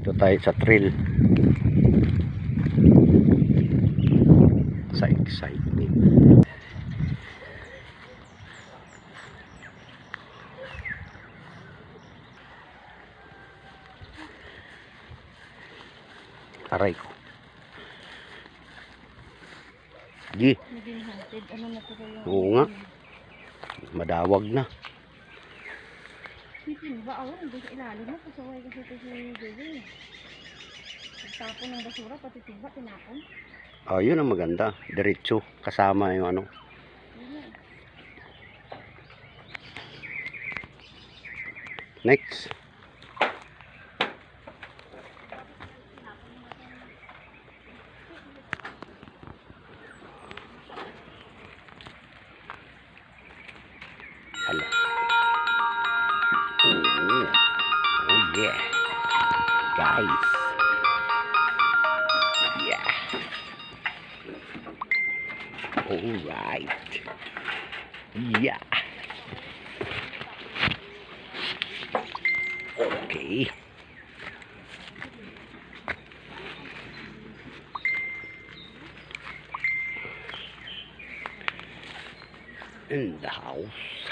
Dito tayo sa trail. Sa excitement. Aray ko. Di. Oo nga. Madawag na. Ba ako, hindi sa ilalim mo. Pasaway kasi ito si Bebe. Nagtapon ng basura, pati tiba, tinapon. Oh, yun ang maganda. Diretso. Kasama yung ano. Next. Hala. Oh yeah. Guys. Yeah. Alright. Yeah. Okay. In the house.